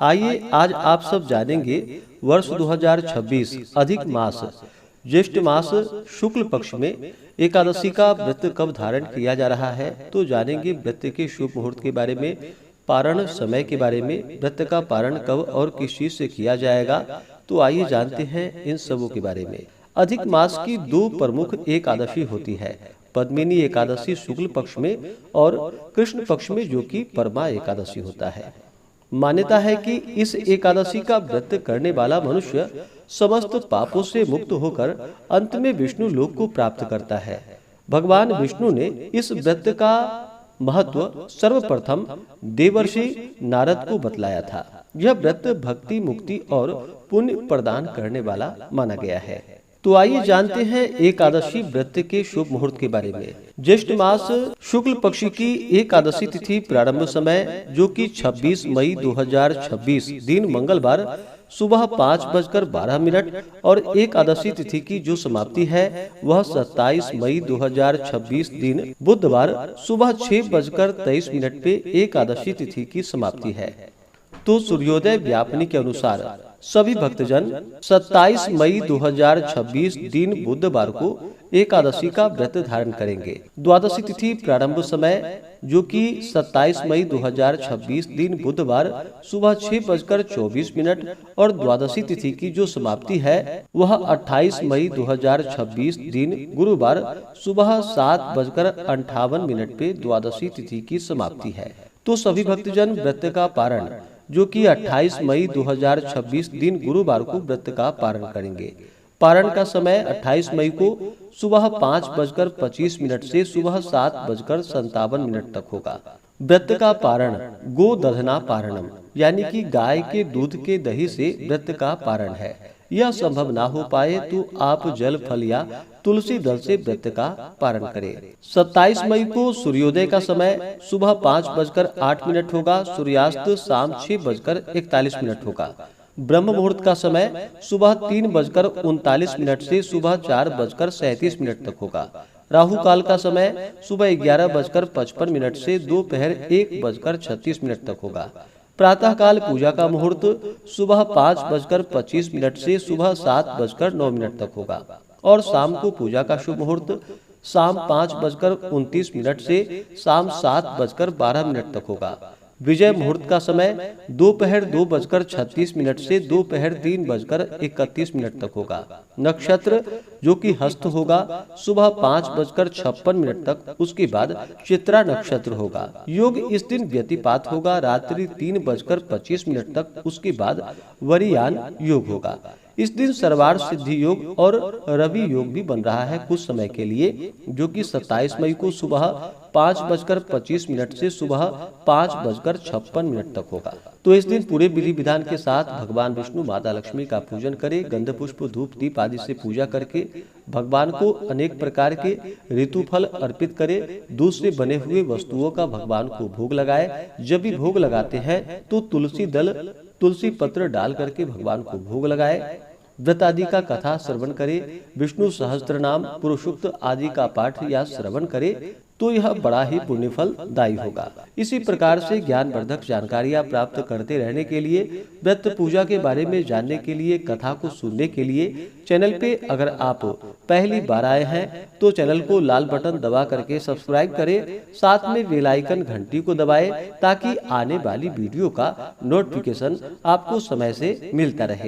आइए आज आप सब जानेंगे वर्ष 2026 अधिक मास ज्येष्ठ मास शुक्ल पक्ष में एकादशी का व्रत कब धारण किया जा रहा है। तो जानेंगे व्रत के शुभ मुहूर्त के बारे में, पारण समय के बारे में, व्रत का पारण कब और किस चीज से किया जाएगा। तो आइए जानते हैं इन सबों के बारे में। अधिक मास की दो प्रमुख एकादशी होती है, पद्मिनी एकादशी शुक्ल पक्ष में और कृष्ण पक्ष में, जो कि परमा एकादशी होता है। मान्यता है कि इस एकादशी का व्रत करने वाला मनुष्य समस्त पापों से मुक्त होकर अंत में विष्णु लोक को प्राप्त करता है। भगवान विष्णु ने इस व्रत का महत्व सर्वप्रथम देवर्षि नारद को बतलाया था। यह व्रत भक्ति, मुक्ति और पुण्य प्रदान करने वाला माना गया है। तो आइए जानते हैं एकादशी व्रत के शुभ मुहूर्त के बारे में। ज्येष्ठ मास शुक्ल पक्ष की एकादशी तिथि प्रारंभ समय, जो कि 26 मई 2026 दिन मंगलवार सुबह 5:12 और एकादशी तिथि की जो समाप्ति है वह 27 मई 2026 दिन बुधवार सुबह 6:23 पे एकादशी तिथि की समाप्ति है। तो सूर्योदय व्यापनी के अनुसार सभी भक्तजन 27 मई 2026 दिन बुधवार को एकादशी का व्रत धारण करेंगे। द्वादशी तिथि प्रारंभ समय, जो कि 27 मई 2026 दिन बुधवार सुबह 6:24 और द्वादशी तिथि की जो समाप्ति है वह 28 मई 2026 दिन गुरुवार सुबह 7:58 पे द्वादशी तिथि की समाप्ति है। तो सभी भक्तजन व्रत का पारण, जो कि 28 मई 2026 दिन गुरुवार को व्रत का पारण करेंगे। पारण का समय 28 मई को सुबह 5:25 से सुबह 7:57 तक होगा। व्रत का पारण गो दधना पारणम, यानी कि गाय के दूध के दही से व्रत का पारण है। यह संभव ना हो पाए तो आप जल, फल या तुलसी दल से व्रत का पारण करें। 27 मई को सूर्योदय का समय सुबह 5:08 होगा। सूर्यास्त शाम 6:41 होगा। ब्रह्म मुहूर्त का समय सुबह 3:39 से सुबह 4:37 तक होगा। राहु काल का समय सुबह 11:55 से दोपहर 1:36 तक होगा। प्रातः काल पूजा का मुहूर्त सुबह 5:25 से सुबह 7:09 तक होगा और शाम को पूजा का शुभ मुहूर्त शाम 5:29 से शाम 7:12 तक होगा। विजय मुहूर्त का समय दोपहर 2:36 से दोपहर 3:31 तक होगा। नक्षत्र, जो कि हस्त होगा, सुबह 5:56 तक। उसके बाद चित्रा नक्षत्र होगा। योग इस दिन व्यतिपात होगा रात्रि 3:25 तक। उसके बाद वरियान योग होगा। इस दिन सर्वार्थ सिद्धि योग और रवि योग भी बन रहा है कुछ समय के लिए, जो कि 27 मई को सुबह 5:25 से सुबह 5:56 तक होगा। तो इस दिन पूरे विधि विधान के साथ भगवान विष्णु, माता लक्ष्मी का पूजन करें। गंध, पुष्प, धूप, दीप आदि से पूजा करके भगवान को अनेक प्रकार के ऋतु फल अर्पित करें। दूध से बने हुए वस्तुओं का भगवान को भोग लगाए। जब भी भोग लगाते हैं तो तुलसी दल, तुलसी पत्र डाल करके भगवान को भोग लगाए। व्रत आदि का कथा श्रवण करे, विष्णु सहस्त्र नाम, पुरुषोक्त आदि का पाठ या श्रवण करे तो यह बड़ा ही पुण्य फल दायी होगा। इसी प्रकार से ज्ञानवर्धक जानकारियां प्राप्त करते रहने के लिए, व्रत पूजा के बारे में जानने के लिए, कथा को सुनने के लिए चैनल पे अगर आप पहली बार आए हैं तो चैनल को लाल बटन दबा करके सब्सक्राइब करें। साथ में बेल आइकन घंटी को दबाएं ताकि आने वाली वीडियो का नोटिफिकेशन आपको समय से मिलता रहे।